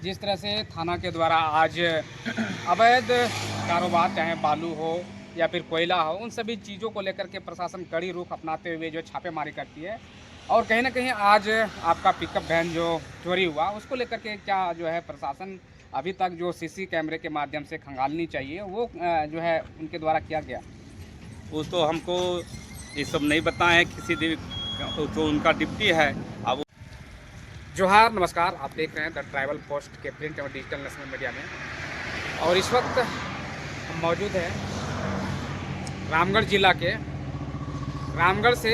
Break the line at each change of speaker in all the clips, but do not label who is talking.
जिस तरह से थाना के द्वारा आज अवैध कारोबार चाहे बालू हो या फिर कोयला हो, उन सभी चीज़ों को लेकर के प्रशासन कड़ी रुख अपनाते हुए जो छापेमारी करती है। और कहीं न कहीं आज आपका पिकअप वैन जो चोरी हुआ, उसको लेकर के क्या जो है प्रशासन अभी तक जो सीसी कैमरे के माध्यम से खंगालनी चाहिए, वो जो है उनके द्वारा किया गया?
वो तो हमको ये सब नहीं बताए हैं किसी तो उनका डिप्टी है। अब
जोहार, नमस्कार। आप देख रहे हैं द ट्राइबल पोस्ट के प्रिंट और डिजिटल नेशनल मीडिया में। और इस वक्त हम मौजूद हैं रामगढ़ जिला के रामगढ़ से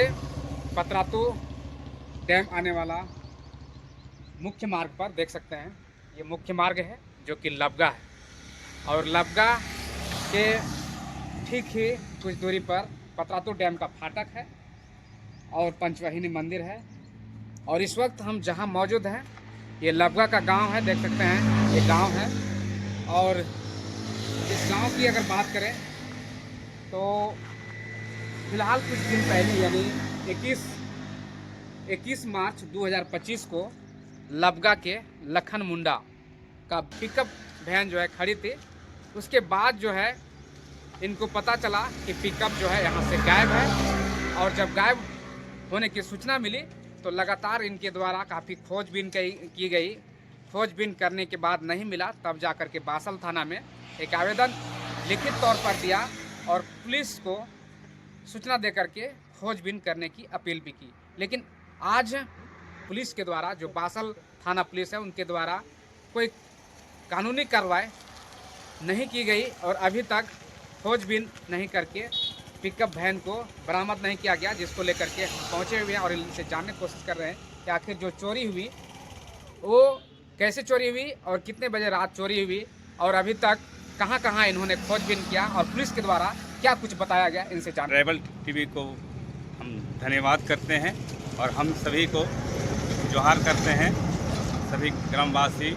पतरातू डैम आने वाला मुख्य मार्ग पर देख सकते हैं। ये मुख्य मार्ग है जो कि लबगा है, और लबगा के ठीक ही कुछ दूरी पर पतरातू डैम का फाटक है और पंचवाहिनी मंदिर है। और इस वक्त हम जहां मौजूद हैं, ये लबगा का गांव है, देख सकते हैं ये गांव है। और इस गांव की अगर बात करें तो फिलहाल कुछ दिन पहले यानी 21 मार्च 2025 को लबगा के लखन मुंडा का पिकअप वैन जो है खड़ी थी। उसके बाद जो है इनको पता चला कि पिकअप जो है यहाँ से गायब है। और जब गायब होने की सूचना मिली तो लगातार इनके द्वारा काफ़ी खोजबीन की गई। खोजबीन करने के बाद नहीं मिला, तब जाकर के बासल थाना में एक आवेदन लिखित तौर पर दिया और पुलिस को सूचना देकर के खोजबीन करने की अपील भी की। लेकिन आज पुलिस के द्वारा, जो बासल थाना पुलिस है, उनके द्वारा कोई कानूनी कार्रवाई नहीं की गई और अभी तक खोजबीन नहीं करके पिकअप वैन को बरामद नहीं किया गया, जिसको लेकर के हम पहुँचे हुए हैं और इनसे जानने की कोशिश कर रहे हैं कि आखिर जो चोरी हुई वो कैसे चोरी हुई और कितने बजे रात चोरी हुई, और अभी तक कहां कहां इन्होंने खोजबीन किया और पुलिस के द्वारा क्या कुछ बताया गया, इनसे जान।
ट्राइबल टीवी को हम धन्यवाद करते हैं और हम सभी को जोहार करते हैं। सभी ग्रामवासी,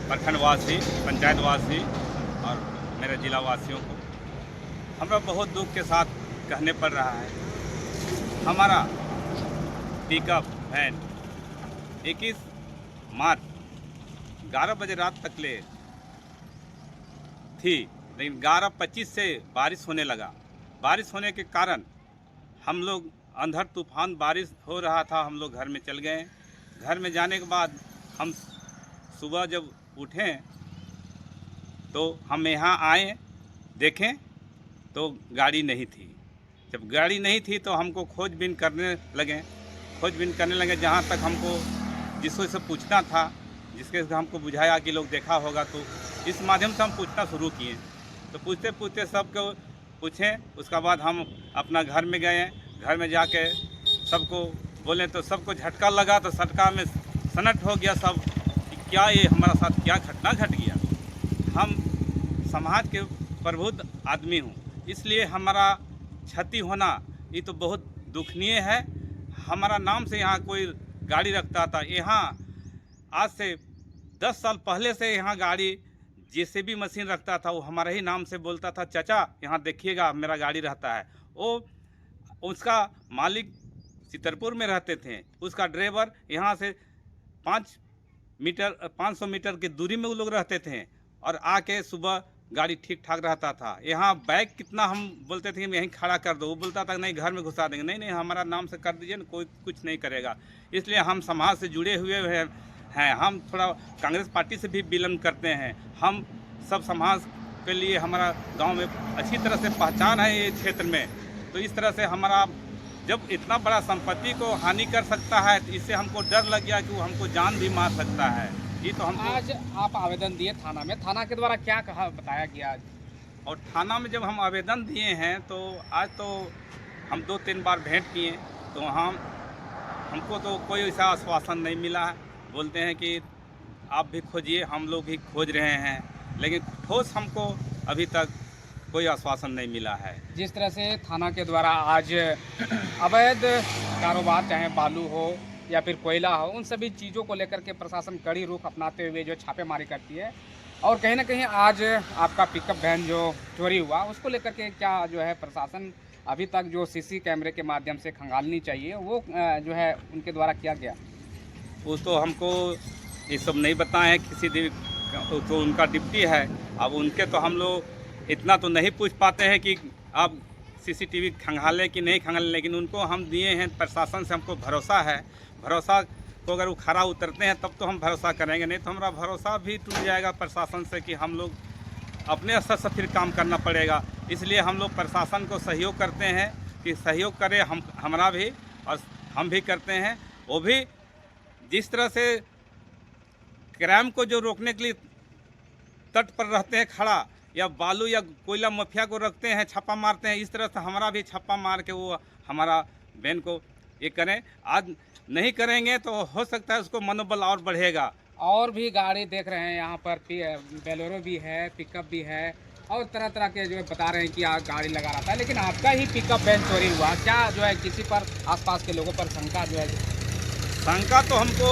प्रखंडवासी, पंचायतवासी और मेरे जिला वासियों को हमरा बहुत दुख के साथ कहने पड़ रहा है। हमारा पिकअप वैन 21 मार्च 11 बजे रात तक ले थी, लेकिन 11:25 से बारिश होने लगा। बारिश होने के कारण हम लोग अंधड़ तूफान बारिश हो रहा था, हम लोग घर में चल गए। घर में जाने के बाद हम सुबह जब उठें तो हम यहाँ आए, देखें तो गाड़ी नहीं थी। जब गाड़ी नहीं थी तो हमको खोजबीन करने लगे। जहाँ तक हमको जिसको से पूछना था, जिसके से हमको बुझाया कि लोग देखा होगा, तो इस माध्यम से हम पूछना शुरू किए। तो पूछते पूछते सबको पूछें, उसके बाद हम अपना घर में गए। घर में जाके सबको बोले तो सबको झटका लगा, तो झटका में सनट हो गया सब कि क्या ये हमारा साथ क्या घटना घट गया। हम समाज के प्रबुद्ध आदमी हूँ, इसलिए हमारा क्षति होना ये तो बहुत दुखनीय है। हमारा नाम से यहाँ कोई गाड़ी रखता था। यहाँ आज से 10 साल पहले से यहाँ गाड़ी जेसीबी मशीन रखता था, वो हमारे ही नाम से बोलता था, चाचा यहाँ देखिएगा मेरा गाड़ी रहता है। वो उसका मालिक चितरपुर में रहते थे, उसका ड्राइवर यहाँ से 500 मीटर की दूरी में वो लोग रहते थे। और आके सुबह गाड़ी ठीक ठाक रहता था। यहाँ बैग कितना हम बोलते थे कि यहीं खड़ा कर दो, वो बोलता था नहीं घर में घुसा देंगे। नहीं नहीं, हमारा नाम से कर दीजिए ना, कोई कुछ नहीं करेगा। इसलिए हम समाज से जुड़े हुए हैं। हम थोड़ा कांग्रेस पार्टी से भी बिलोंग करते हैं। हम सब समाज के लिए हमारा गांव में अच्छी तरह से पहचान है ये क्षेत्र में। तो इस तरह से हमारा जब इतना बड़ा संपत्ति को हानि कर सकता है, तो इससे हमको डर लग गया कि वो हमको जान भी मार सकता है। ये तो हमको
आज आप आवेदन दिए थाना में, थाना के द्वारा क्या कहा बताया गया आज?
और थाना में जब हम आवेदन दिए हैं तो आज तो हम 2-3 बार भेंट किए, तो हमको तो कोई ऐसा आश्वासन नहीं मिला है। बोलते हैं कि आप भी खोजिए, हम लोग भी खोज रहे हैं, लेकिन ठोस हमको अभी तक कोई आश्वासन नहीं मिला है।
जिस तरह से थाना के द्वारा आज अवैध कारोबार चाहे बालू हो या फिर कोयला हो, उन सभी चीज़ों को लेकर के प्रशासन कड़ी रुख अपनाते हुए जो छापेमारी करती है। और कहीं ना कहीं आज आपका पिकअप वैन जो चोरी हुआ, उसको लेकर के क्या जो है प्रशासन अभी तक जो सीसी कैमरे के माध्यम से खंगालनी चाहिए, वो जो है उनके द्वारा किया गया?
वो तो हमको ये सब नहीं बताए हैं किसी तो उनका डिप्टी है। अब उनके तो हम लोग इतना तो नहीं पूछ पाते हैं कि आप सीसीटीवी खंगाले कि नहीं खंगाले, लेकिन उनको हम दिए हैं। प्रशासन से हमको भरोसा है। भरोसा को अगर वो खरा उतरते हैं तब तो हम भरोसा करेंगे, नहीं तो हमारा भरोसा भी टूट जाएगा प्रशासन से कि हम लोग अपने स्तर से फिर काम करना पड़ेगा। इसलिए हम लोग प्रशासन को सहयोग करते हैं कि सहयोग करें हमारा भी, और हम भी करते हैं। वो भी जिस तरह से क्राइम को जो रोकने के लिए तट पर रहते हैं खड़ा, या बालू या कोयला माफिया को रखते हैं, छापा मारते हैं, इस तरह से हमारा भी छापा मार के वो हमारा बहन को ये करें। आज नहीं करेंगे तो हो सकता है उसको मनोबल और बढ़ेगा।
और भी गाड़ी देख रहे हैं यहाँ पर, बेलोरो भी है, पिकअप भी है, और तरह तरह के जो है बता रहे हैं कि गाड़ी लगा रहा था, लेकिन आपका ही पिकअप वैन चोरी हुआ। क्या जो है किसी पर, आसपास के लोगों पर शंका जो है?
शंका तो हमको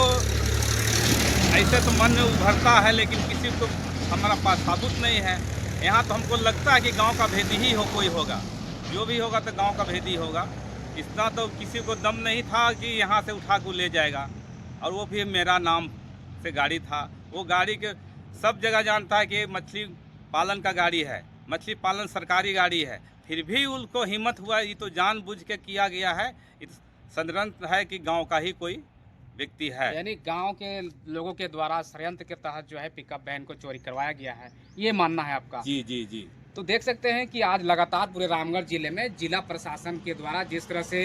ऐसे तो मन में उभरता है, लेकिन किसी को हमारा पास सबूत नहीं है। यहाँ तो हमको लगता है कि गांव का भेदी ही कोई होगा, जो भी होगा तो गांव का भेदी होगा। इतना तो किसी को दम नहीं था कि यहाँ से उठा को ले जाएगा, और वो भी मेरा नाम से गाड़ी था। वो गाड़ी के सब जगह जानता है कि मछली पालन का गाड़ी है, मछली पालन सरकारी गाड़ी है, फिर भी उनको हिम्मत हुआ। ये तो जानबूझ के किया गया है, षड्यंत्र है कि गांव का ही कोई व्यक्ति है।
यानी गांव के लोगों के द्वारा षड्यंत्र के तहत जो है पिकअप वैन को चोरी करवाया गया है, ये मानना है आपका?
जी जी जी।
तो देख सकते हैं कि आज लगातार पूरे रामगढ़ जिले में जिला प्रशासन के द्वारा जिस तरह से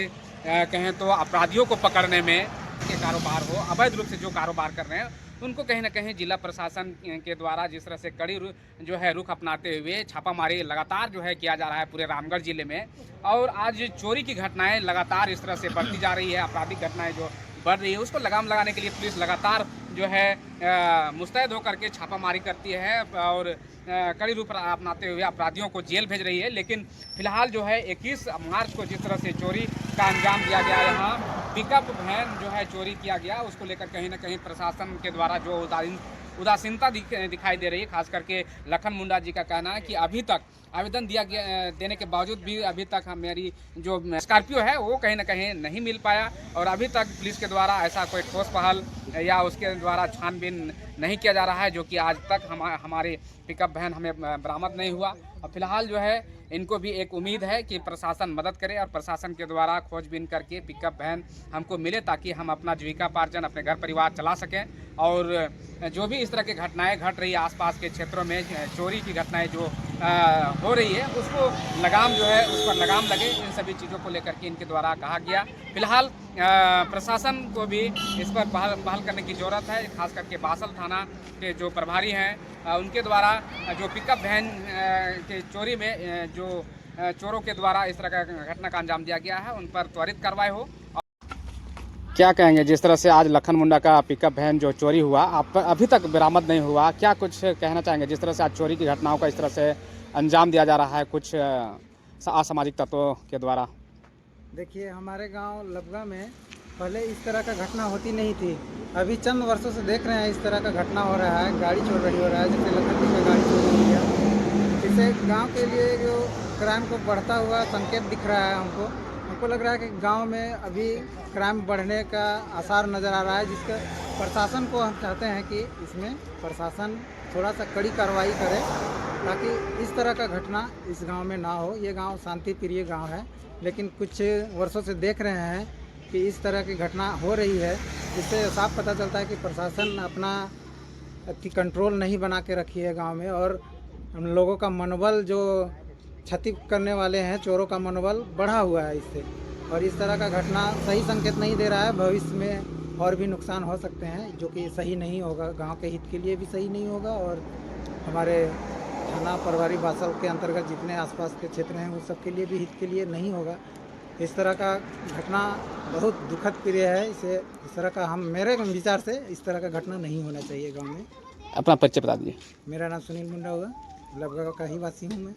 कहें तो अपराधियों को पकड़ने में के कारोबार हो, अवैध रूप से जो कारोबार कर रहे हैं उनको कहीं ना कहीं जिला प्रशासन के द्वारा जिस तरह से कड़ी जो है रुख अपनाते हुए छापामारी लगातार जो है किया जा रहा है पूरे रामगढ़ जिले में। और आज चोरी की घटनाएं लगातार इस तरह से बढ़ती जा रही है, आपराधिक घटनाएं जो बढ़ रही है उसको लगाम लगाने के लिए पुलिस लगातार जो है मुस्तैद होकर के छापामारी करती है और कड़ी रूप अपनाते हुए अपराधियों को जेल भेज रही है। लेकिन फिलहाल जो है 21 मार्च को जिस तरह से चोरी का अंजाम दिया गया, यहाँ पिकअप वैन जो है चोरी किया गया, उसको लेकर कहीं ना कहीं प्रशासन के द्वारा जो उदासीनता दिखाई दे रही है। खास करके लखन मुंडा जी का कहना है कि अभी तक आवेदन देने के बावजूद भी अभी तक मेरी जो स्कॉर्पियो है वो कहीं ना कहीं नहीं मिल पाया, और अभी तक पुलिस के द्वारा ऐसा कोई ठोस पहल या उसके द्वारा छानबीन नहीं किया जा रहा है, जो कि आज तक हमारे पिकअप वैन हमें बरामद नहीं हुआ। और फिलहाल जो है इनको भी एक उम्मीद है कि प्रशासन मदद करे और प्रशासन के द्वारा खोजबीन करके पिकअप वैन हमको मिले, ताकि हम अपना जीविकापार्जन, अपने घर परिवार चला सकें। और जो भी इस तरह की घटनाएं घट रही है आसपास के क्षेत्रों में, चोरी की घटनाएं जो हो रही है, उसको लगाम जो है उस पर लगाम लगे, इन सभी चीज़ों को लेकर के इनके द्वारा कहा गया। फिलहाल प्रशासन को भी इस पर पहल करने की ज़रूरत है। खास करके बासल थाना के जो प्रभारी हैं उनके द्वारा जो पिकअप वैन के चोरी में जो चोरों के द्वारा इस तरह का घटना का अंजाम दिया गया है, उन पर त्वरित कार्रवाई हो। क्या कहेंगे, जिस तरह से आज लखन मुंडा का पिकअप वैन जो चोरी हुआ आप अभी तक बरामद नहीं हुआ, क्या कुछ कहना चाहेंगे? जिस तरह से आज चोरी की घटनाओं का इस तरह से अंजाम दिया जा रहा है कुछ असामाजिक तत्वों के द्वारा।
देखिए, हमारे गांव लबगा में पहले इस तरह का घटना होती नहीं थी। अभी चंद वर्षों से देख रहे हैं इस तरह का घटना हो रहा है, गाड़ी चोरी हो रहा है। जैसे लखन जी का गाड़ी चोरी हो गया, इससे गांव के लिए जो क्राइम को बढ़ता हुआ संकेत दिख रहा है। हमको लग रहा है कि गांव में अभी क्राइम बढ़ने का आसार नज़र आ रहा है, जिसका प्रशासन को हम चाहते हैं कि इसमें प्रशासन थोड़ा सा कड़ी कार्रवाई करे, ताकि इस तरह का घटना इस गांव में ना हो। ये गांव शांति प्रिय गांव है, लेकिन कुछ वर्षों से देख रहे हैं कि इस तरह की घटना हो रही है, जिससे साफ पता चलता है कि प्रशासन अपना कंट्रोल नहीं बना के रखी है गांव में, और हम लोगों का मनोबल जो क्षति करने वाले हैं, चोरों का मनोबल बढ़ा हुआ है इससे। और इस तरह का घटना सही संकेत नहीं दे रहा है। भविष्य में और भी नुकसान हो सकते हैं, जो कि सही नहीं होगा, गांव के हित के लिए भी सही नहीं होगा, और हमारे थाना प्रभारी बासल के अंतर्गत जितने आसपास के क्षेत्र हैं उन सब के लिए भी हित के लिए नहीं होगा। इस तरह का घटना बहुत दुखद प्रिय है। इसे इस तरह का मेरे विचार से इस तरह का घटना नहीं होना चाहिए गांव में।
अपना परिचय बता दीजिए।
मेरा नाम सुनील मुंडा हुआ, लबगा का ही वासी हूँ मैं।